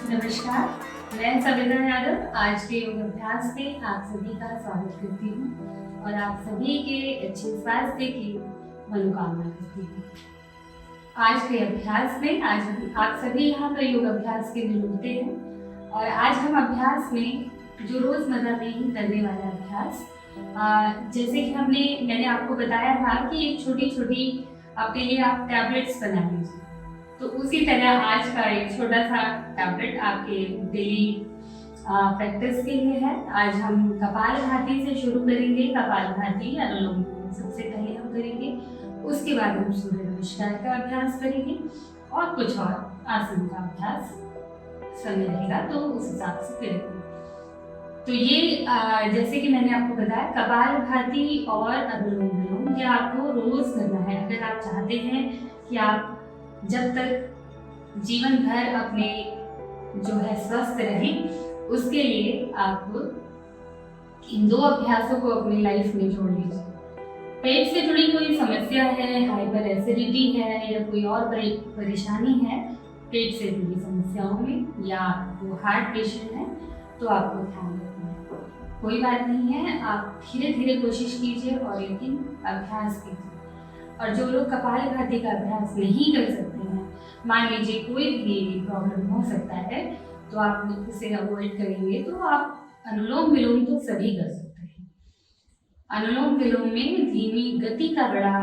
नमस्कार, मैं सविता यादव आज के योग अभ्यास में आप सभी का स्वागत करती हूँ और आप सभी के अच्छे स्वास्थ्य की मनोकामना करती हूँ। आज के अभ्यास में आज आप सभी यहाँ पर योग अभ्यास के लिए जुड़ते हैं और आज हम अभ्यास में जो रोजमर्रा में ही करने वाला अभ्यास जैसे कि मैंने आपको बताया था कि एक छोटी छोटी अपने लिए आप टैबलेट्स बना लीजिए, तो उसी तरह आज का एक छोटा सा टैबलेट आपके डेली प्रैक्टिस के लिए है। आज हम कपालभाति से शुरू करेंगे। कपालभाति अनुलोम विलोम सबसे पहले हम करेंगे, उसके बाद हम सूर्य नमस्कार का अभ्यास करेंगे और कुछ और आसन का अभ्यास समय रहेगा तो उस हिसाब से करेंगे। तो ये जैसे कि मैंने आपको बताया, कपालभाति और अनुलोम विलोम ये आपको रोज करना है। अगर आप चाहते हैं कि आप जब तक जीवन भर अपने जो है स्वस्थ रहें, उसके लिए आप इन दो अभ्यासों को अपनी लाइफ में जोड़ लीजिए। पेट से जुड़ी कोई समस्या है, हाइपर एसिडिटी है या कोई और परेशानी है पेट से जुड़ी समस्याओं में, या वो हार्ट पेशेंट है, तो आपको ध्यान रखना है। कोई बात नहीं है, आप धीरे धीरे कोशिश कीजिए और लेकिन अभ्यास कीजिए। और जो लोग कपालभाति का अभ्यास नहीं कर सकते हैं, मान लीजिए कोई भी प्रॉब्लम हो सकता है, तो आप उसे अवॉइड करेंगे, तो आप अनुलोम विलोम तो सभी कर सकते हैं। अनुलोम विलोम में धीमी गति का बड़ा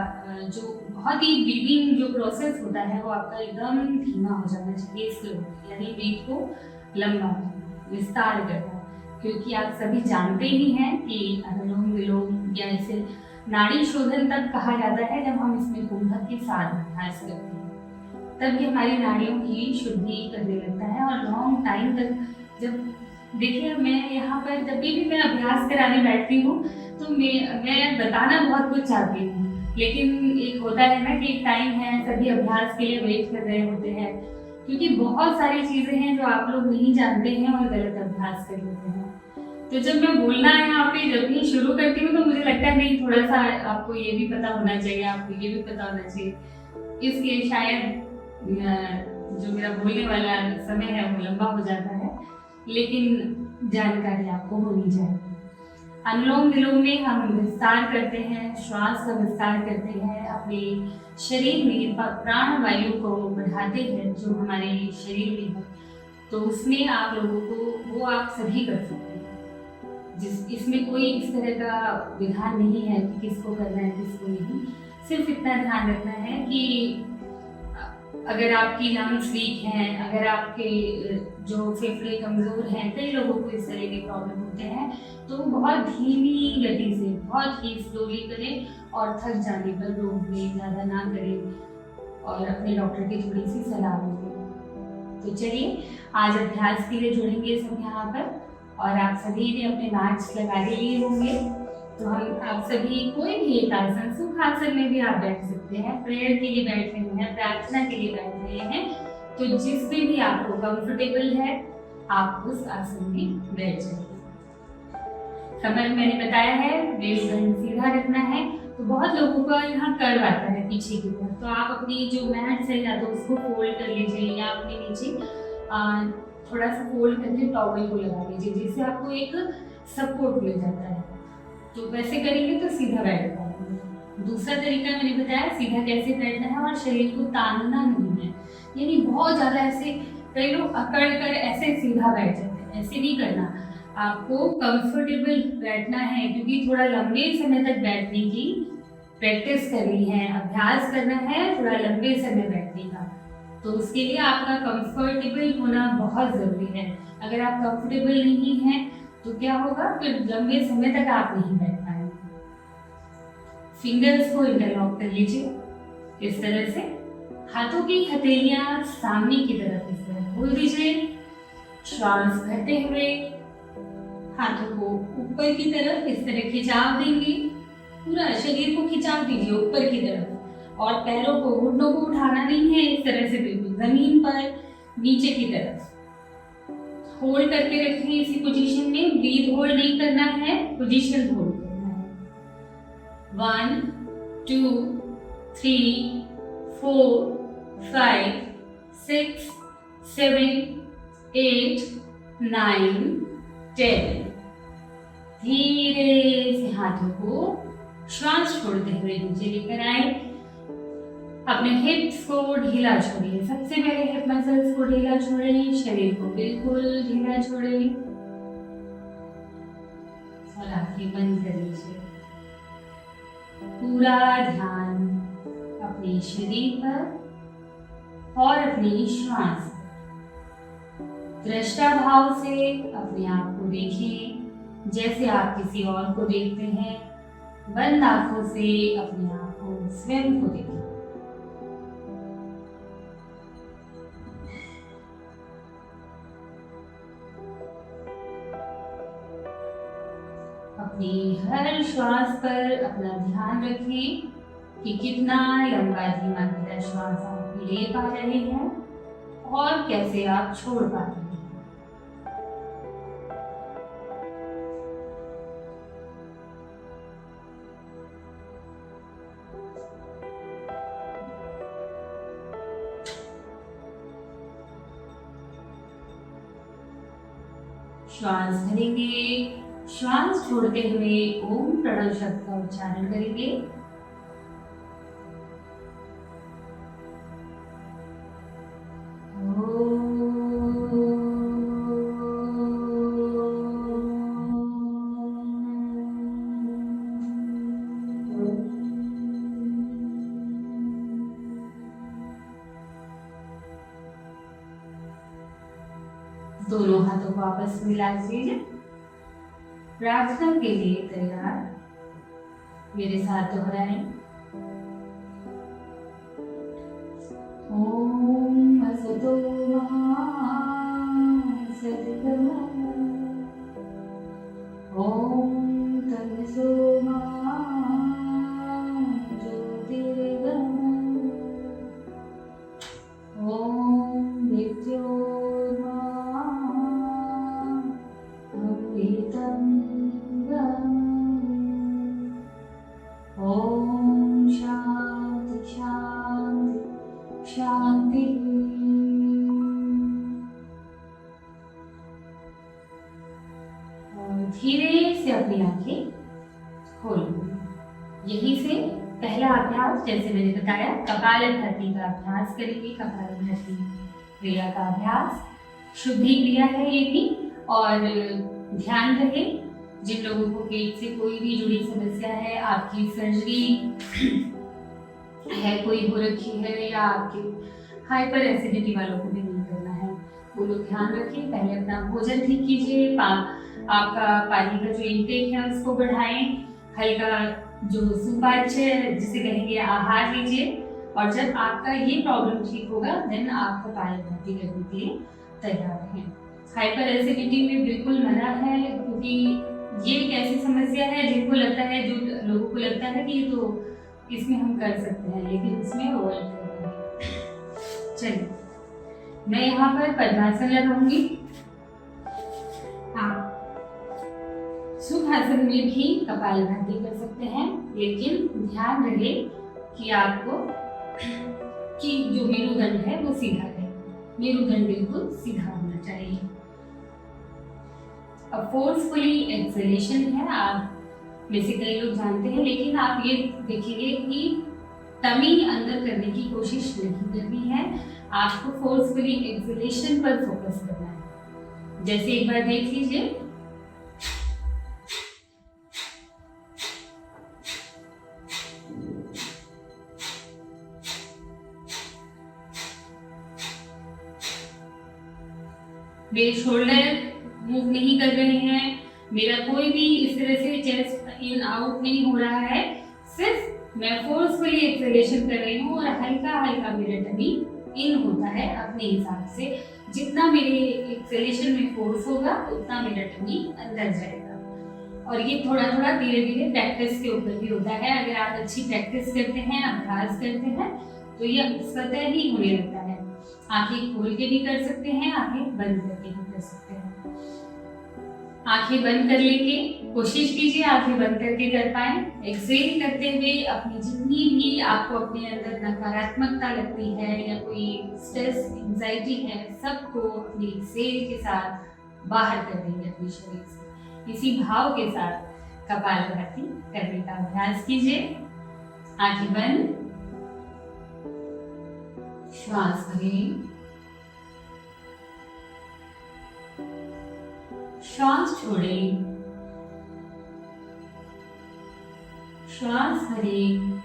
जो बहुत ही ब्रीदिंग जो प्रोसेस होता है वो आपका एकदम धीमा हो जाना चाहिए, स्लो, यानी ब्रीथ को लंबा विस्तार करना, क्योंकि आप सभी जानते ही हैं कि अनुलोम विलोम या इसे नाड़ी शोधन तब कहा जाता है जब हम इसमें कुंभक के साथ अभ्यास करते हैं, तब ये हमारी नाड़ियों की शुद्धि करने लगता है। और लॉन्ग टाइम तक जब देखिए, मैं यहाँ पर जब भी मैं अभ्यास कराने बैठती हूँ तो मैं बताना बहुत कुछ चाहती हूँ, लेकिन एक होता है ना कि एक टाइम है, सभी अभ्यास के लिए वेट कर रहे होते हैं, क्योंकि बहुत सारी चीजें हैं जो आप लोग नहीं जानते हैं और गलत अभ्यास कर लेते हैं। तो जब मैं बोलना यहाँ पे जब भी शुरू करती हूँ तो मुझे लगता है नहीं, थोड़ा सा आपको ये भी पता होना चाहिए, आपको ये भी पता होना चाहिए, इसलिए शायद जो मेरा बोलने वाला समय है वो लंबा हो जाता है, लेकिन जानकारी आपको होनी चाहिए। अनुलोम विलोम में हम विस्तार करते हैं, श्वास का विस्तार करते हैं, अपने शरीर में प्राण वायु को बढ़ाते हैं जो हमारे शरीर में है, तो उसमें आप लोगों को वो आप सभी कर सकते हैं। इसमें कोई इस तरह का विधान नहीं है कि किसको करना है किसको नहीं, सिर्फ इतना ध्यान रखना है कि अगर आपकी लंग्स वीक हैं, अगर आपके जो फेफड़े कमजोर हैं, कई लोगों को इस तरह के प्रॉब्लम होते हैं, तो बहुत धीमी गति से बहुत ही स्लोली करें और थक जाने पर रोक लें, ज़्यादा ना करें और अपने डॉक्टर की थोड़ी सी सलाह लें। तो चलिए आज अभ्यास के लिए जुड़ेंगे सब यहाँ पर, और आप सभी ने अपने मैट्स लगा लिए होंगे, तो हम आप सभी कोई भी एक आसन, सुखासन में भी आप बैठ सकते हैं, प्रेयर के लिए बैठ रहे हैं, प्रार्थना के लिए बैठ रहे हैं, तो जिसमें भी आपको कंफर्टेबल है आप उस आसन में बैठ जाइए। कमर मैंने बताया है मेरुदंड सीधा रखना है, तो बहुत लोगों का यहाँ कर्व आता है पीछे की तरफ, तो आप अपनी जो मैट्स है या तो उसको फोल्ड कर लीजिए या अपने नीचे थोड़ा सा फोल्ड करके टॉवल को लगा लीजिए, जिससे आपको एक सपोर्ट मिल जाता है। तो वैसे करेंगे तो सीधा बैठ पाएंगे। दूसरा तरीका मैंने बताया सीधा कैसे बैठना है, और शरीर को तानना नहीं है, यानी बहुत ज्यादा ऐसे कई लोग अकड़ कर ऐसे सीधा बैठ जाते हैं, ऐसे नहीं करना। आपको कंफर्टेबल बैठना है, क्योंकि थोड़ा लंबे समय तक बैठने की प्रैक्टिस करनी है, अभ्यास करना है थोड़ा लंबे समय बैठने का, तो उसके लिए आपका कंफर्टेबल होना बहुत जरूरी है। अगर आप कंफर्टेबल नहीं हैं तो क्या होगा, फिर लंबे समय तक आप नहीं बैठ पाएंगे। फिंगर्स को इंटरलॉक कर लीजिए इस तरह से, हाथों की हथेलियां सामने की तरफ इस तरह खोल दीजिए, श्वास भरते हुए हाथों को ऊपर की तरफ इस तरह खिंचाव देंगे, पूरा शरीर को खिंचाव दीजिए ऊपर की तरफ, और पैरों को घुटनों को उठाना नहीं है, इस तरह से बिल्कुल जमीन पर नीचे की तरफ होल्ड करके रखें इसी पोजीशन में, ब्रीथ होल्ड नहीं करना है, पोजीशन होल्ड करना है। 1 2 3 4 5 6 7 8, 9, 10। धीरे से हाथों को श्वास छोड़ते हुए नीचे लेकर आए। अपने हिप्स को ढीला छोड़िए। सबसे पहले हिप मसल्स को ढीला छोड़ें, शरीर को बिल्कुल ढीला छोड़ें और आंखें बंद कर लीजिए। पूरा ध्यान अपने शरीर पर और अपनी श्वास पर। दृष्टा भाव से अपने आप को देखें जैसे आप किसी और को देखते हैं। बंद आंखों से अपने आप को स्वयं को देखें। अपनी हर श्वास पर अपना ध्यान रखें कि कितना लंबा धीमा गहरा श्वास आप ले पा रहे हैं और कैसे आप छोड़ पा रहे हैं। श्वास भरेंगे, श्वास छोड़ते हुए ओम प्रणव शब्द का उच्चारण करेंगे। दोनों हाथों को आपस में मिला लीजिए। प्रार्थना के लिए तैयार। मेरे साथ दोहराएं। ओम असतो मा सद्गमः, ओम तमसो मा ज्योतिर्गमः, ओम मृत्योर्मा अमृतम्, ओम शांति शांति शांति। और धीरे से अपनी आंखें खोलो। यहीं से पहला अभ्यास, जैसे मैंने बताया, कपालभाति का अभ्यास करेंगे। कपालभाति क्रिया का अभ्यास शुद्धि क्रिया है ये भी। और ध्यान रहे, जिन लोगों को पेट से कोई भी जुड़ी समस्या है, आपकी सर्जरी है कोई हो रखी है, या आपके हाइपर एसिडिटी वालों को भी नहीं करना है, वो लोग ध्यान रखें। पहले अपना भोजन ठीक कीजिए, आपका पानी का जो इंटेक है उसको बढ़ाएं। हल्का जो सुपाच्य जिसे कहेंगे आहार लीजिए। और जब आपका ये प्रॉब्लम ठीक होगा देन आप कपालभाति करने के लिए तैयार रहें। हाइपर एसिडिटी में बिल्कुल मना है, क्योंकि ये एक ऐसी समस्या है जिनको लगता है, जो लोगों को लगता है कि ये तो इसमें हम कर सकते हैं, लेकिन उसमें वो गलत कर रहे हैं। चलिए, मैं यहाँ पर पद्मासन लगाऊंगी। आप सुखासन में भी कपालभाति कर सकते हैं, लेकिन ध्यान रहे कि आपको कि जो मेरुदंड है वो सीधा रहे। मेरुदंड बिल्कुल सीधा होना चाहिए। अब फोर्सफुली एक्सलेशन है, आप में से कई लोग जानते हैं, लेकिन आप ये देखिए कि टमी अंदर करने की कोशिश नहीं करनी है। आपको फोर्सफुली एक्सलेशन पर फोकस करना है। जैसे एक बार देख लीजिए, मेरे शोल्डर मूव नहीं कर रहे हैं, मेरा कोई भी इस तरह से चेस्ट इन आउट नहीं हो रहा है, सिर्फ मैं फोर्सफुली एक्सलेशन कर रही हूँ और हल्का हल्का मेरा टमी इन होता है अपने हिसाब से। जितना मेरे एक्सलेशन में फोर्स होगा उतना मेरा टमी अंदर जाएगा। और ये थोड़ा थोड़ा धीरे धीरे प्रैक्टिस के ऊपर भी होता है। अगर आप अच्छी प्रैक्टिस करते हैं, अभ्यास करते हैं, तो ये स्वतः ही होने लगता है। आंखें खोल के भी कर सकते हैं, आंखें बंद करके भी कर सकते हैं। आंखें बंद कर लेंगे। कोशिश कीजिए आंखें बंद करके कर पाए। एक्सहेल करते हुए अपनी जितनी भी आपको अपने अंदर नकारात्मकता लगती है या कोई स्ट्रेस एंजाइटी है, सबको अपनी एक्सहेल के साथ बाहर कर देंगे अपने शरीर से। इसी भाव के साथ कपालभाति करने का अभ्यास कीजिए। आंखें बंद, श्वास भरें, श्वास छोड़ें, श्वास भरें।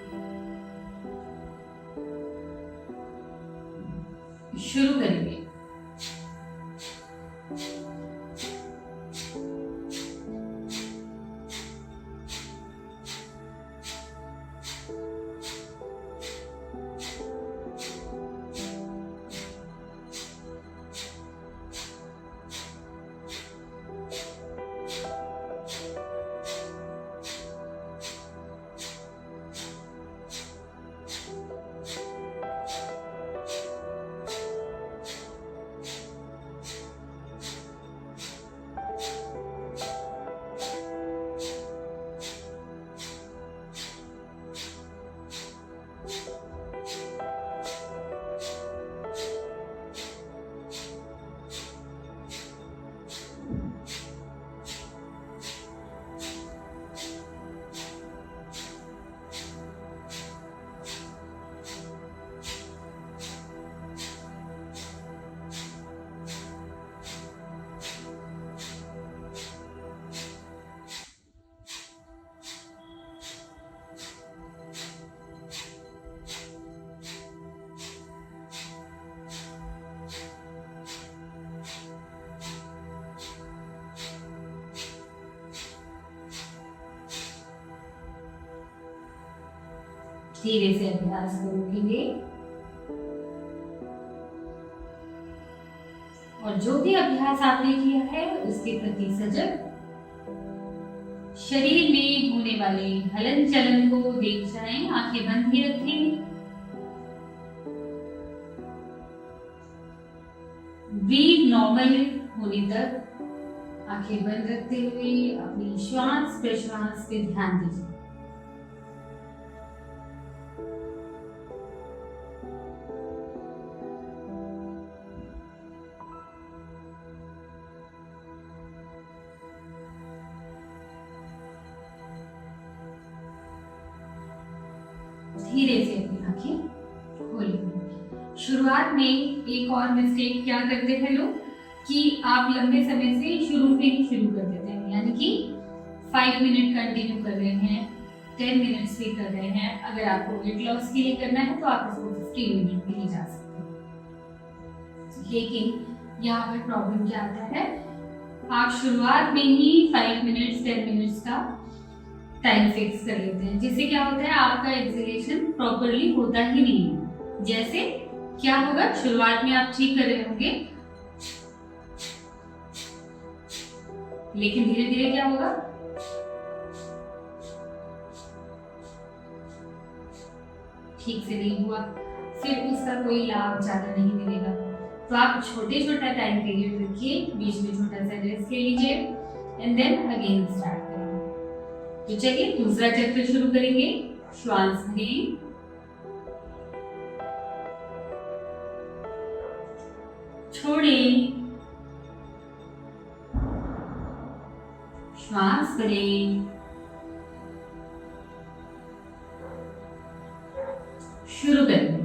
शुरू करेंगे। धीरे से अभ्यास को रोकेंगे और जो भी अभ्यास आपने किया है उसके प्रति सजग, शरीर में होने वाले हलन चलन को देख जाएं। आंखें बंद ही रखें। ब्रीथ नॉर्मल होने तक आंखें बंद रखते हुए अपनी श्वास प्रश्वास पे ध्यान दीजिए। धीरे से अपनी आंखें खोलें। शुरुआत में एक और मिस्टेक क्या करते हैं लोग कि आप लंबे समय से शुरू में ही शुरू कर देते हैं, यानी कि 5 मिनट कंटिन्यू कर रहे हैं, 10 मिनट्स भी कर रहे हैं। अगर आपको वेट लॉस के लिए करना है तो आप इसको 15 मिनट के लिए जा सकते हैं। लेकिन यहाँ पर प्रॉब्लम क्या आता है, आप शुरुआत में ही 5 मिनट्स 10 मिनट्स का टाइम फिक्स कर लेते हैं, जिससे क्या होता है आपका एक्सहेलेशन प्रॉपरली होता ही नहीं है। जैसे क्या होगा, शुरुआत में आप ठीक कर रहे होंगे, लेकिन धीरे धीरे क्या होगा, ठीक से नहीं हुआ, फिर उसका कोई लाभ ज्यादा नहीं मिलेगा। तो आप छोटे छोटा टाइम पीरियड रखिए, बीच में छोटा सा रेस्ट ले लीजिए एंड देन अगेन स्टार्ट करेंगे। तो चलिए दूसरा चक्र शुरू करेंगे। श्वास भरें, छोड़ें, श्वास भरें, शुरू करें।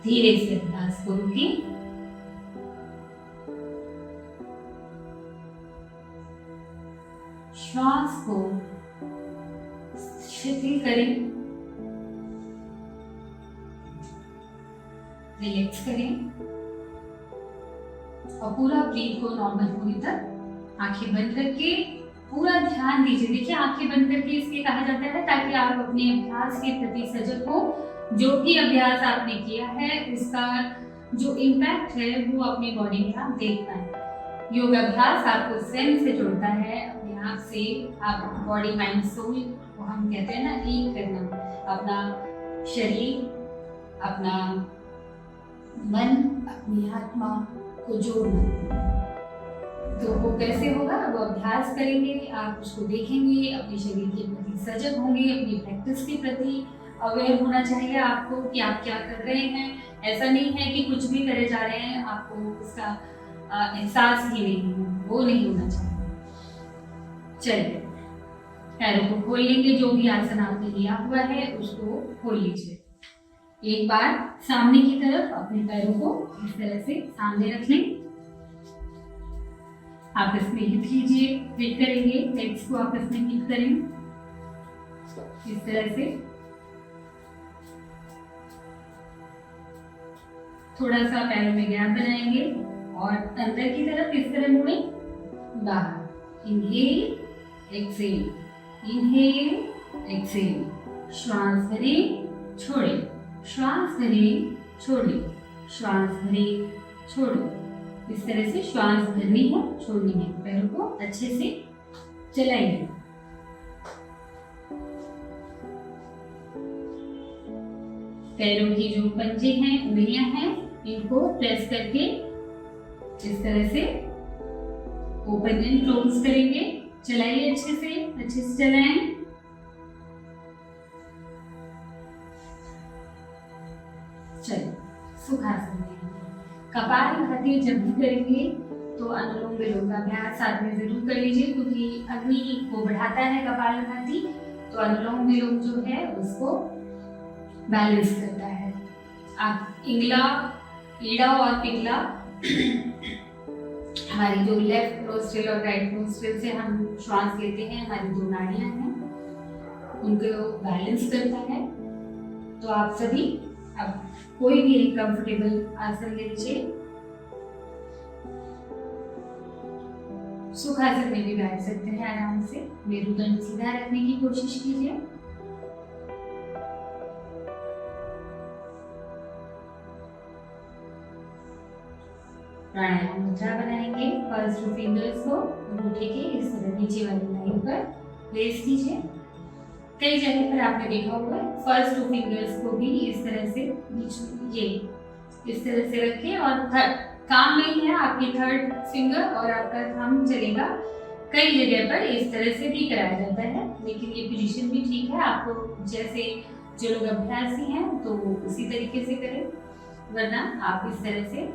धीरे से अभ्यास को रोकें। श्वास को शिथिल करें, रिलैक्स करें और पूरा ब्रीथ को नॉर्मल होने तक आंखें बंद करके पूरा ध्यान दीजिए। देखिए आंखें बंद करके इसलिए कहा जाता है ताकि आप अपने अभ्यास के प्रति सजग हो। जो भी अभ्यास आपने किया है उसका जो इम्पैक्ट है वो अपनी बॉडी में आप देख पाए। योग अभ्यास आपको स्वयं से जोड़ता है, अपने आप से। आप बॉडी माइंड सोल को हम कहते हैं ना, एक करना, अपना शरीर, अपना मन, अपनी आत्मा को जोड़ना। तो वो कैसे होगा? वो अभ्यास करेंगे, आप उसको देखेंगे, अपने शरीर के प्रति सजग होंगे, अपनी प्रैक्टिस के प्रति अवेयर होना चाहिए आपको कि आप क्या कर रहे हैं। ऐसा नहीं है कि कुछ भी करे जा रहे हैं, आपको उसका एहसास ही नहीं है, वो नहीं होना चाहिए। चलिए पैरों को खोल लेंगे, जो भी आसन आपने लिया हुआ है उसको खोल लीजिए। एक बार सामने की तरफ अपने पैरों को इस तरह से सामने रख लें। आपस में हिट कीजिए, हिट करेंगे, लेग्स को आपस में हिट करें इस तरह से। थोड़ा सा पैरों में गैप बनाएंगे और अंदर की तरफ इस तरह मुड़े, बाहर। Inhale exhale, inhale exhale. श्वास भरें, छोड़ें, श्वास भरें, छोड़ें, श्वास भरें, छोड़ें। इस तरह से श्वास भरनी है, छोड़नी है। पैरों को अच्छे से चलाइए। पैरों की जो पंजे हैं, उंगलियां हैं, इनको प्रेस करके इस तरह से ओपन एंड क्लोज करेंगे। चलाइए अच्छे से चलाएं। चलिए सुखासन में कपालभाति जब भी करेंगे तो अनुलोम विलोम का अभ्यास साथ में जरूर कर लीजिए, क्योंकि अग्नि को बढ़ाता है कपालभाति। तो अनुलोम विलोम जो है उसको बैलेंस करता है। आप इंगला, ईड़ा और पिंगला, हमारी जो लेफ्ट नोस्ट्रिल और राइट नोस्ट्रिल से हम श्वास लेते हैं, हमारी दो नाड़ियां हैं, उनको बैलेंस करता है। तो आप सभी अब कोई भी एक कंफर्टेबल आसन ले लीजिए। सुखासन में भी बैठ सकते हैं आराम से। मेरुदंड सीधा रखने की कोशिश कीजिए। प्राणायाम मुद्रा बनाएंगे। फर्स्ट टू फिंगर्स को अंगूठे के इस तरह नीचे वाली लाइन पर प्लेस कीजिए। कई जगह पर आपने देखा होगा फर्स्ट टू फिंगर्स को भी इस तरह से ये इस तरह से रखें और काम नहीं है आपकी थर्ड फिंगर और आपका थंब चलेगा। कई जगह पर इस तरह से भी कराया जाता है, लेकिन ये पोजीशन भी ठीक है। आपको जैसे जो लोग अभ्यासी हैं तो उसी तरीके से करें, वरना आप इस तरह से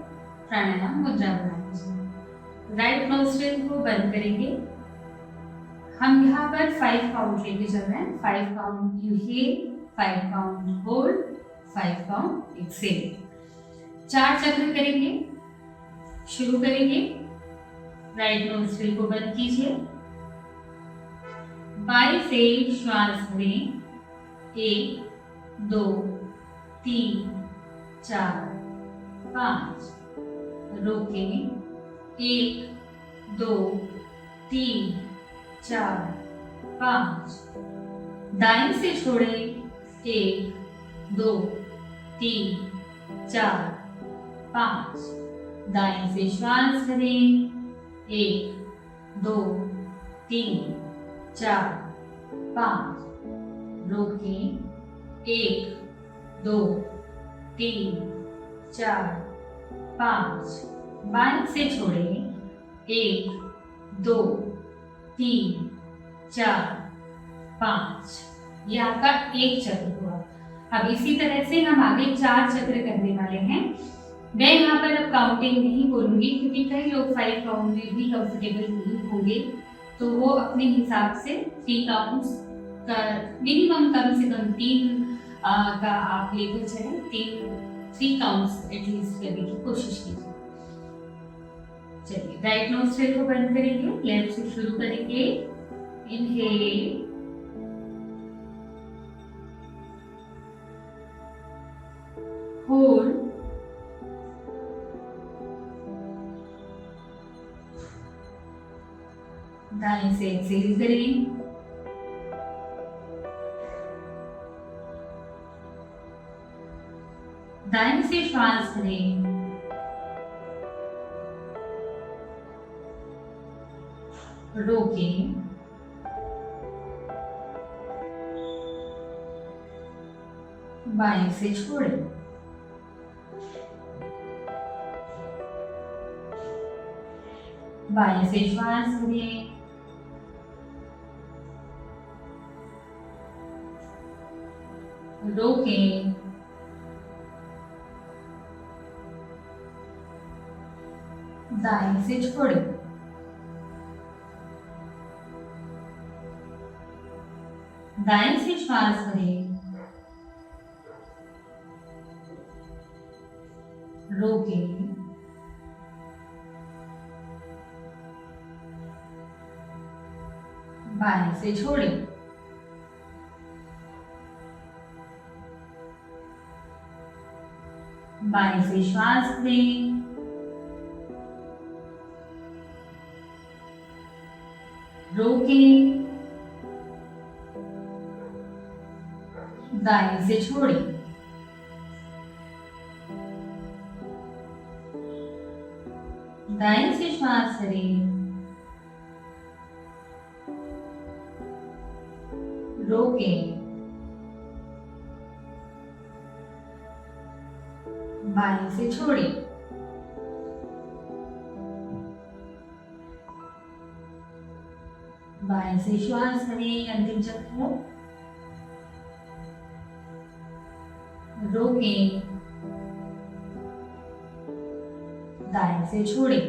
प्राणायाम मुद्रा बना लीजिए। राइट नोस्ट्रिल को बंद करेंगे। हम यहाँ पर 5 काउंट लेके चल रहे हैं। 5 count inhale, 5 count hold, 5 count exhale. 4 चक्र करेंगे। शुरू करेंगे। राइट नोस्ट्रिल को बंद कीजिए। बाएं से श्वास भरें। 1, 2, 3, 4, 5। रोकें। 1, 2, 3, 4, 5। दाएं से छोड़ें। 1, 2, 3, 4, 5। दाएं से श्वास भरें। 1, 2, 3, 4, 5। रोकें। 1, 2, 3, 4, 5। बाएं से छोड़ें। 1, 2, 3, 4, 5। ये आपका एक चक्र हुआ। अब इसी तरह से हम आगे 4 चक्र करने वाले हैं। मैं यहाँ पर अब काउंटिंग नहीं बोलूंगी, क्योंकि कई लोग 5 काउंट में भी कंफर्टेबल नहीं होंगे, तो वो अपने हिसाब से 3 काउंट्स का मिनिमम कम से कम 3 का आप लेकर चलें। 3 3 काउंट्स एटलीस्ट करने की कोशिश कीजिए। चलिए, राइट नोस्ट्रिल को बंद करेंगे, लेफ्ट से शुरू करेंगे। इनहेल, होल्ड, दाएं से एक्सहेल करें, दाएं से श्वास करें, रोकें, बाएं से छोड़ें, बाएं से श्वास करें, रोकें, दाएं से छोड़ें, दाएं से श्वास करें, रोकें, बाएं से छोड़ें, बाएं से श्वास लें, रोकें, दाएं से छोड़ें, दाएं से श्वास करें, रोकें, बाएं से छोड़ें, बाएं से श्वास करें, अंतिम चक्र, रोकें, दाएं से छोड़ें,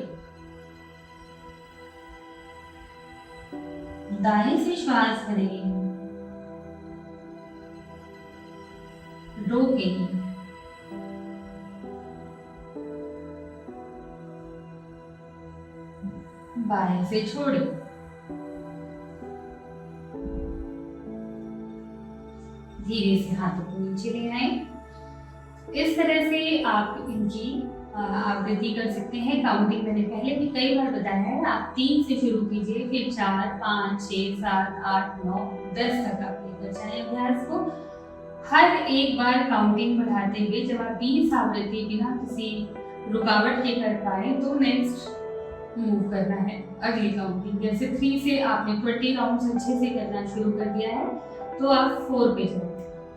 दाएं से श्वास करें, रोकें, बाएं से छोड़ें, धीरे से हाथों को नीचे ले आए। इस तरह से आप इनकी आवृत्ति कर सकते हैं। काउंटिंग मैंने पहले भी कई बार बताया है, आप 3 से शुरू कीजिए, फिर 4, 5, 6, 7, 8, 9, 10 तक आप लेकर जाएं अभ्यास को। हर एक बार काउंटिंग बढ़ाते हुए जब आप 20 आवृत्ति बिना किसी रुकावट के कर पाए तो नेक्स्ट मूव करना है अगली काउंटिंग। जैसे 3 से आपने 20 राउंड्स अच्छे से करना शुरू कर दिया है तो आप 4 पे जाएं,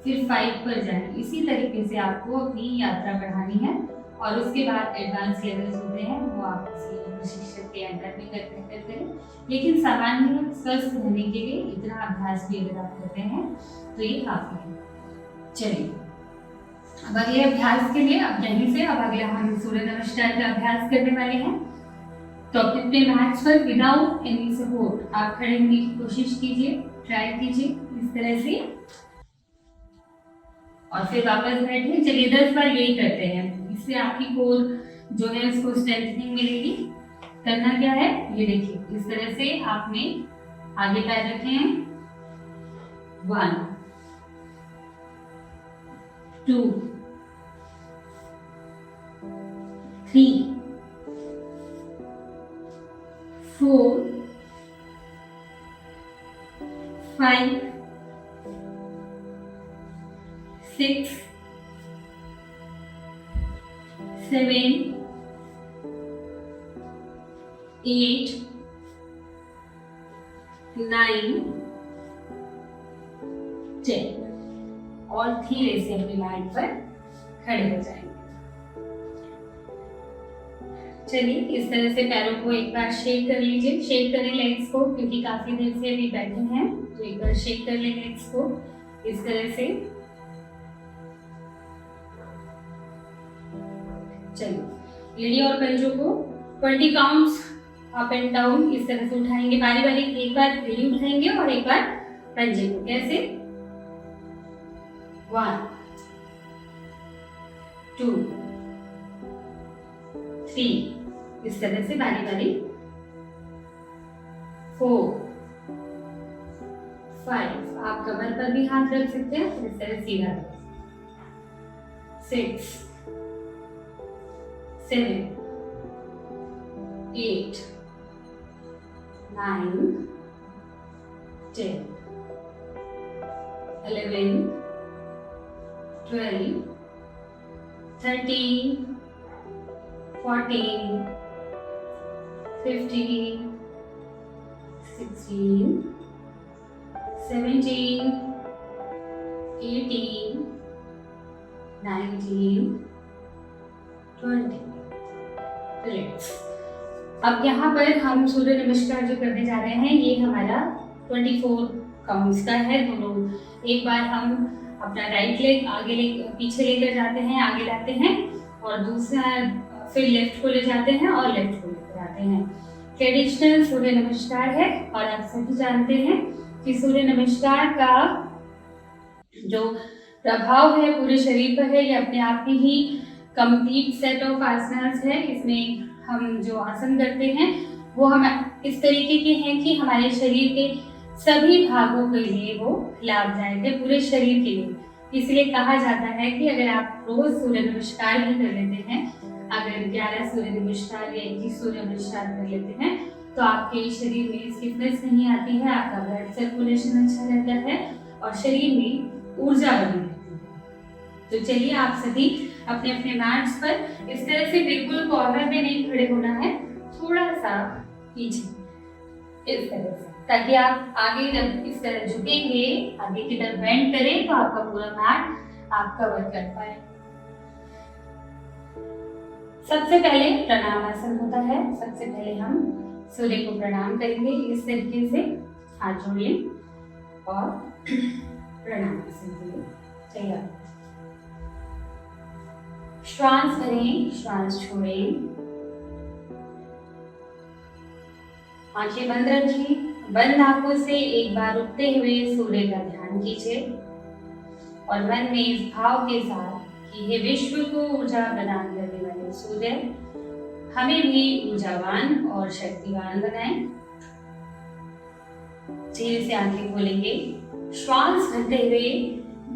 फिर 5 पर जाएं। इसी तरीके से आपको अपनी यात्रा बढ़ानी है और उसके बाद एडवांस लेवल्स होते हैं वो आप किसी प्रशिक्षक के अंडर में करते करें। लेकिन सामान्य स्वस्थ रहने के लिए इतना अभ्यास भी अगर आप करते हैं तो ये काफी है। चलिए, अब अगले अभ्यास के लिए अब यहीं से अब अगला हम सूर्य नमस्कार का अभ्यास करने वाले हैं। तो अपने मैट्स पर विदाउट एनी सपोर्ट आप खड़े होने की कोशिश कीजिए, ट्राई कीजिए इस तरह से और फिर वापस बैठे। चलिए 10 बार यही करते हैं, इससे आपकी कोर जो है उसको स्ट्रेंथनिंग मिलेगी। करना क्या है ये देखिए, इस तरह से आपने आगे पैर रखे हैं, 1 2 3 4 5 6 7 8 9 10 और धीरे से अपने मैट पर खड़े हो जाएंगे। चलिए इस तरह से पैरों को एक बार शेक कर लीजिए, शेक करें लेग्स को क्योंकि काफी देर से अभी बैठे हैं, तो एक बार शेक कर लें लेग्स को इस तरह से। चलिए एड़ी और पंजों को 20 काउंट्स अप एंड डाउन इस तरह से उठाएंगे बारी बारी। एक बार एड़ी उठाएंगे और एक बार पंजे को, कैसे 1 2 3, इस तरह से बारी बारी, 4 5, आप कमर पर भी हाथ रख सकते हैं, इस तरह सीधा, 6 7 8 9 10 11 12 13 14 15 16 17 18 19 20। अब यहाँ पर हम सूर्य नमस्कार जो करने जा रहे हैं, ये हमारा 24 काउंट्स का है। दोनों एक बार हम अपना राइट लेग आगे पीछे लेकर जाते हैं, आगे लाते हैं, और दूसरा फिर लेफ्ट को ले जाते हैं और लेफ्ट को लेकर आते हैं। ट्रेडिशनल सूर्य नमस्कार है, और आप सभी जानते हैं कि सूर्य नमस्कार का जो प्रभाव है पूरे शरीर पर है, ये अपने आप में ही कंप्लीट सेट ऑफ आसनास है। इसमें हम जो आसन करते हैं वो हम इस तरीके के हैं कि हमारे शरीर के सभी भागों के लिए वो लाभदायक है, पूरे शरीर के लिए। इसलिए कहा जाता है कि अगर आप रोज सूर्य नमस्कार भी कर लेते हैं, अगर 11 सूर्य नमस्कार या 21 सूर्य नमस्कार कर लेते हैं, तो आपके शरीर में स्टिफनेस नहीं आती है, आपका ब्लड सर्कुलेशन अच्छा रहता है और शरीर में ऊर्जा बनी रहती है। तो चलिए आप सभी अपने अपने मैट्स पर इस तरह से बिल्कुल कॉर्नर में नहीं खड़े होना है, थोड़ा सा पीछे इस तरह से, ताकि आप आगे जब इस तरह झुकेंगे, आगे की तरफ बेंड करें, तो आपका पूरा मैट आप कवर कर पाए। सबसे पहले प्रणाम आसन होता है। सबसे पहले हम सूर्य को प्रणाम करेंगे, इस तरीके से हाथ जोड़िए और प्रणाम आसन करिए। चलिए, श्वास भरें, श्वास छोड़ें, आंखें बंद रखिए। बंद आंखों से एक बार उठते हुए सूर्य का ध्यान कीजिए और मन में इस भाव के साथ कि हे विश्व को ऊर्जा प्रदान करने वाले सूर्य, हमें भी ऊर्जावान और शक्तिवान बनाएं। धीरे से आंखें खोलेंगे, श्वास भरते हुए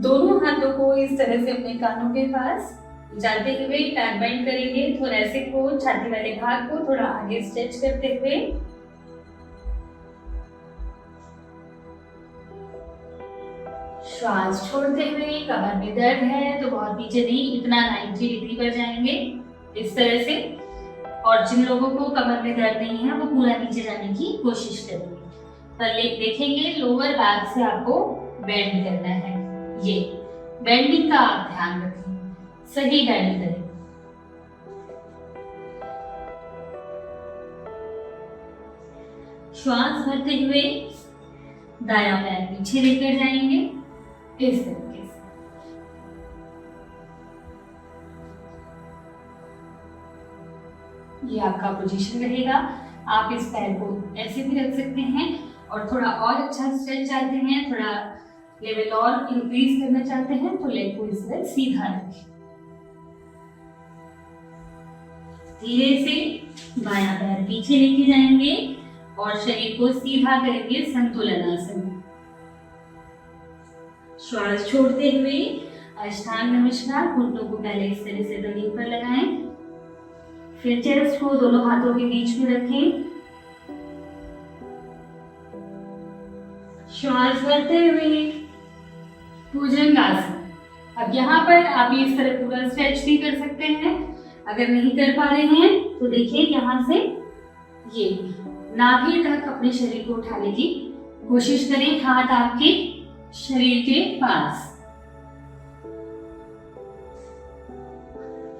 दोनों हाथों को इस तरह से अपने कानों के पास जाते हुए बैक बेंड करेंगे। थोरैसे को, छाती वाले भाग को थोड़ा आगे स्ट्रेच करते हुए श्वास छोड़ते हुए, कमर में दर्द है तो बहुत नीचे नहीं, इतना 90 डिग्री पर जाएंगे इस तरह से। और जिन लोगों को कमर में दर्द नहीं है वो पूरा नीचे जाने की कोशिश करेंगे। पर देखेंगे लोअर बैक से आपको बेंड करना है। ये बेंडिंग का आप ध्यान रखें, सही बेंड करें। श्वास भरते हुए दायां पैर पीछे लेकर जाएंगे इस तरीके से। ये आपका पोजीशन रहेगा। आप इस पैर को ऐसे भी रख सकते हैं और थोड़ा और अच्छा स्ट्रेच चाहते हैं, थोड़ा लेवल और इंक्रीज करना चाहते हैं तो लेग को इस तरह सीधा रखें। धीरे से बायां पैर पीछे लेके जाएंगे और शरीर को सीधा करेंगे संतुलन आसन। श्वास छोड़ते हुए अष्टांग नमस्कार, घुटनों को पहले इस तरह से जमीन पर लगाएं, फिर चेस्ट को दोनों हाथों के बीच में रखें। श्वास भरते हुए भुजंग आसन। अब यहाँ पर आप इस तरह पूरा स्ट्रेच भी कर सकते हैं। अगर नहीं कर पा रहे हैं तो देखिए यहाँ से ये नाभि तक अपने शरीर को उठाने की कोशिश करें, हाथ आपके शरीर के पास।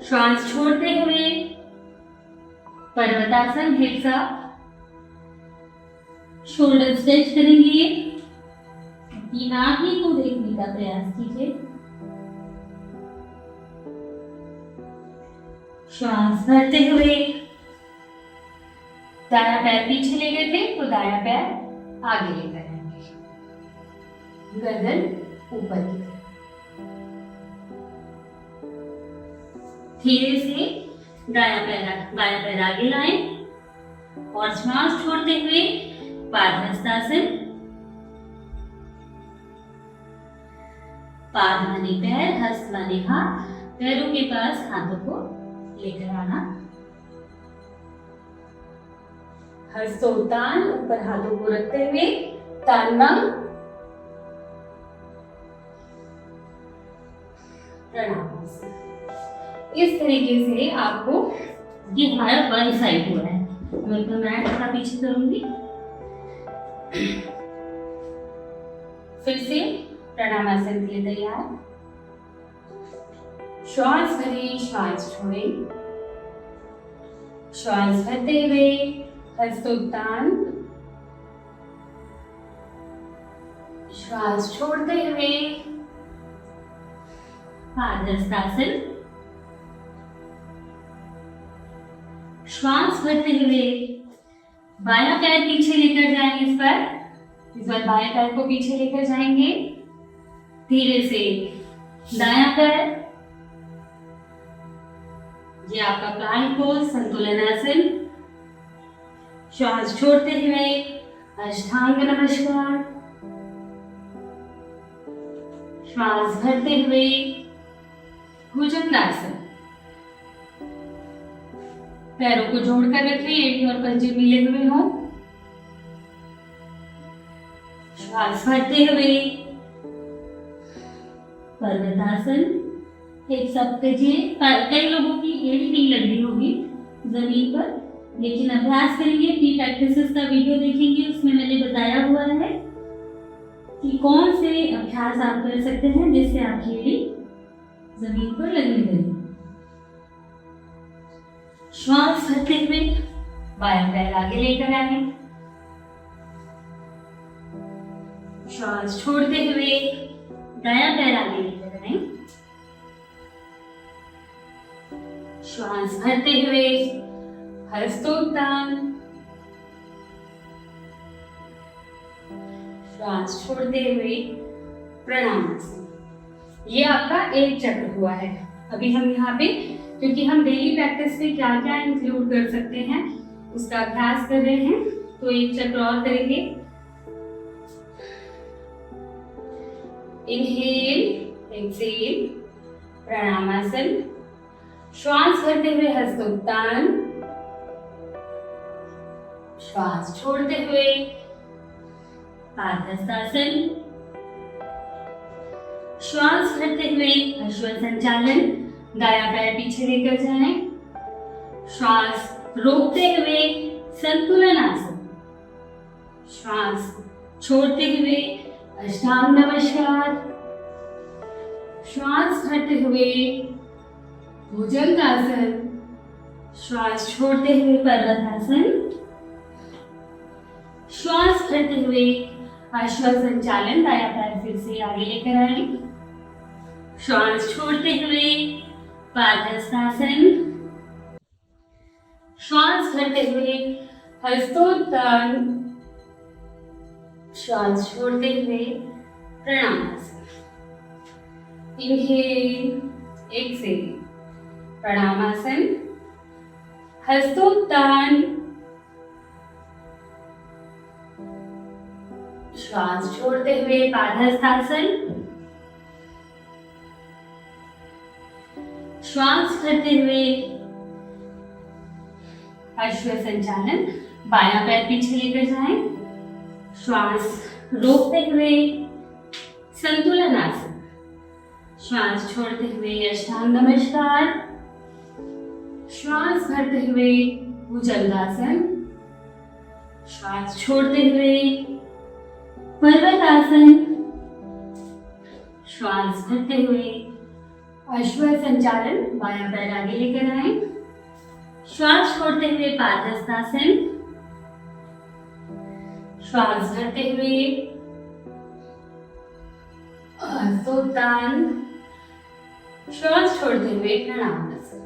श्वास छोड़ते हुए पर्वतासन, हिप्स अप, शोल्डर स्ट्रेच करेंगे। नाभि को देखने का प्रयास कीजिए। श्वास भरते हुए दायां पैर पीछे ले गए थे तो दायां पैर आगे लेकर आएंगे, गर्दन ऊपर की तरफ। धीरे से बायां पैर आगे लाएं और श्वास छोड़ते हुए पादहस्तासन। पाद वाले पैर, हस्त वाले हाथ पैरों के पास हाथों को लेकर आना। हस्तोत्तान, ऊपर हाथों को रखते हुए तानवाम। प्रणाम। इस तरीके से आपको ये हमारा वन साइड हो रहा है। मैं तो मैट थोड़ा पीछे करूंगी। फिर से प्रणामासन के लिए तैयार। श्वास भरें, श्वास छोड़ें। श्वास भरते हुए हस्तोत्तान, श्वास छोड़ते हुए पादहस्तासन। श्वास भरते हुए बायां पैर पीछे लेकर जाएंगे। इस बार बाएं पैर को पीछे लेकर जाएंगे। धीरे से दायां पैर, ये आपका प्लांक पोज, संतुलन आसन। श्वास छोड़ते हुए अष्टांग नमस्कार। श्वास भरते हुए भुजंगासन। पैरों को जोड़कर रखें, एड़ी और पंजे मिले हुए हों। श्वास भरते हुए पर्वतासन। एक सब कीजिए। कई लोगों की एड़ी नहीं लग रही होगी जमीन पर, लेकिन अभ्यास करेंगे। प्री प्रैक्टिसेस का वीडियो देखेंगे, उसमें मैंने बताया हुआ है कि कौन से अभ्यास आप कर सकते हैं जिससे आपकी एड़ी जमीन पर लगने लगे। श्वास भरते हुए बायां पैर आगे लेकर आए। श्वास छोड़ते हुए दायां पैर आगे लेकर आए। श्वास भरते हुए हस्तोत्तान। श्वास छोड़ते हुए प्रणामासन। ये आपका एक चक्र हुआ है। अभी हम यहाँ पे, क्योंकि हम डेली प्रैक्टिस में क्या क्या इंक्लूड कर सकते हैं उसका अभ्यास कर रहे हैं, तो एक चक्र और करेंगे। Inhale, Excel, Pranamasana. श्वास भरते हुए हस्तोत्तान। श्वास छोड़ते हुए पादहस्तासन। श्वास भरते हुए अश्व संचालन, दायां पैर पीछे लेकर जाएं। श्वास रोकते हुए संतुलन आसन। श्वास छोड़ते हुए अष्टांग नमस्कार। श्वास भरते हुए भुजंगासन। श्वास छोड़ते हुए पर्वतासन। श्वास भरते हुए अश्व संचालन, दायां पैर फिर से आगे लेकर आए। श्वास छोड़ते हुए पादहस्तासन। श्वास भरते हुए हस्तोत्तान। श्वास छोड़ते हुए प्रणामासन। Inhale, Excel, Pranamasana, हस्तोत्तान। श्वास छोड़ते हुए पादहस्तासन। श्वास भरते हुए अश्व संचालन, बायां पैर पीछे लेकर जाएं। श्वास रोकते हुए संतुलन आसन। श्वास छोड़ते हुए अष्टांग नमस्कार। श्वास भरते हुए भुजंगासन। श्वास छोड़ते हुए पर्वतासन। श्वास भरते हुए अश्व संचालन, बायां पैर आगे लेकर आए। श्वास छोड़ते हुए पादहस्तासन। श्वास भरते हुए हस्तोत्तान। श्वास छोड़ते हुए प्रणामासन।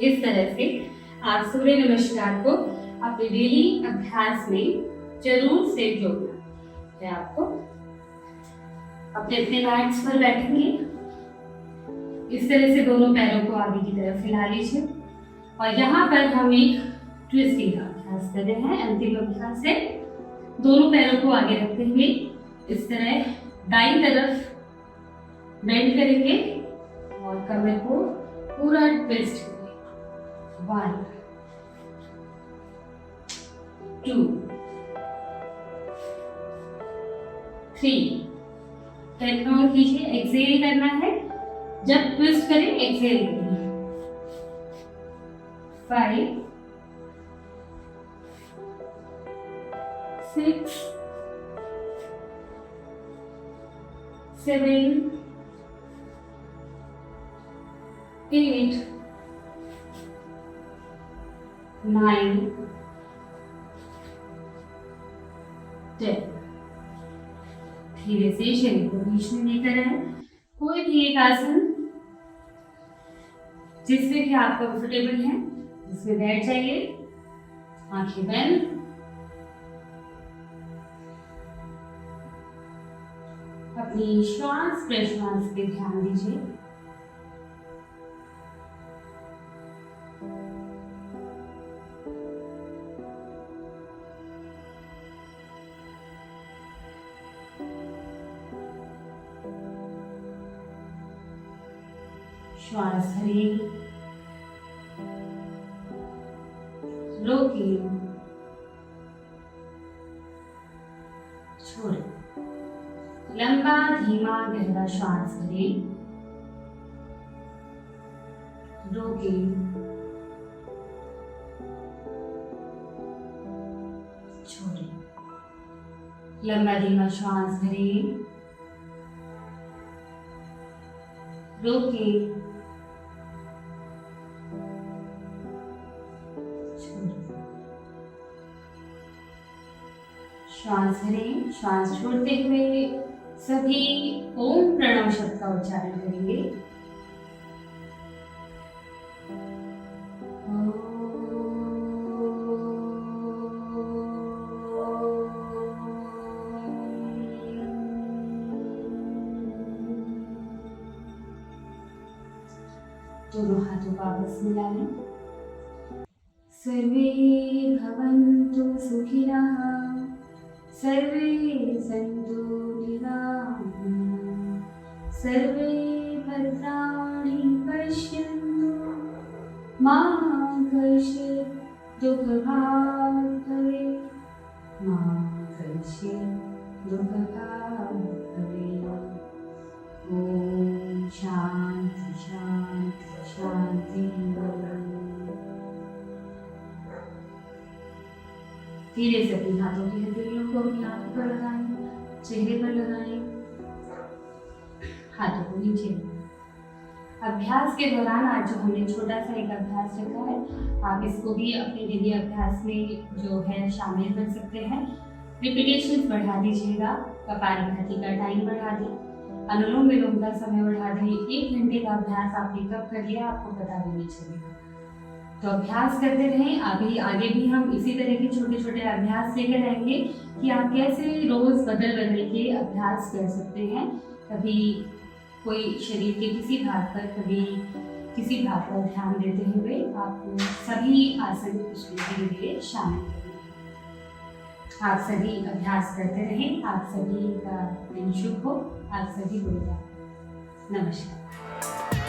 इस तरह से आप सूर्य नमस्कार को अपने डेली अभ्यास में जरूर से जोड़ना है। आपको अपने अपने मैट्स पर बैठेंगे। इस तरह से दोनों पैरों को आगे की तरफ फैला लीजिए और यहाँ पर हम एक ट्विस्टिंग का अभ्यास कर रहे हैं। अंतिम अभ्यास है, दोनों पैरों को आगे रखते हुए इस तरह दाईं तरफ बेंड करेंगे और कमर को पूरा ट्विस्ट करेंगे। 1 2 3 10 काउंट कीजिए। एक्सेल करना है, जब ट्विस्ट करें एक्सेल करें। 5 6 7 8 9 10। धीरे से शरीर को बीच में लेकर आए। कोई भी एक आसन जिससे कि आप कंफर्टेबल हैं उसमें बैठ जाइए, आंखें बंद। अपनी श्वास प्रश्वास पे ध्यान दीजिए। श्वास भरें, रोकें, छोड़ें। लंबा धीमा गहरा श्वास भरें, रोकें, छोड़ें। लंबा धीमा श्वास भरें, रोकें, श्वास भरें। श्वास छोड़ते हुए सभी ओम प्रणव शब्द का उच्चारण करेंगे। दोनों हाथों को आपस में मिला लें। सर्वे भवन्तु सुखिनः, सर्वे सन्तु निरामयाः, सर्वे भद्राणि पश्यन्तु, मा कश्चित् दुःखभाग् भवेत्, मा कश्चित् दुःखभाग् भवेत्। ॐ शान्ति शान्ति शान्ति। धीरे से अपने हाथों की हथेलियों को अपनी आंखों पर लगाएं, चेहरे पर लगाएं, हाथों को नीचे रखें। अभ्यास के दौरान आज जो हमने छोटा सा एक अभ्यास रखा है, आप इसको भी अपने डेली अभ्यास में जो है शामिल कर सकते हैं। रिपीटेशंस बढ़ा दीजिएगा, कपालभाति का टाइम बढ़ा दें, अनुलोम विलोम का समय बढ़ा दें। 1 घंटे का अभ्यास आपने कब कर लिया आपको पता भी नहीं चलेगा। तो अभ्यास करते रहें। अभी आगे भी हम इसी तरह के छोटे छोटे अभ्यास लेकर आएंगे कि आप कैसे रोज बदल बदल के अभ्यास कर सकते हैं। कभी कोई शरीर के किसी भाग पर, कभी किसी भाग पर ध्यान देते हुए आपको सभी आसन उसमें धीरे धीरे शामिल करेंगे। आप सभी अभ्यास करते रहें। आप सभी का दिन शुभ हो। आप सभी को नमस्कार।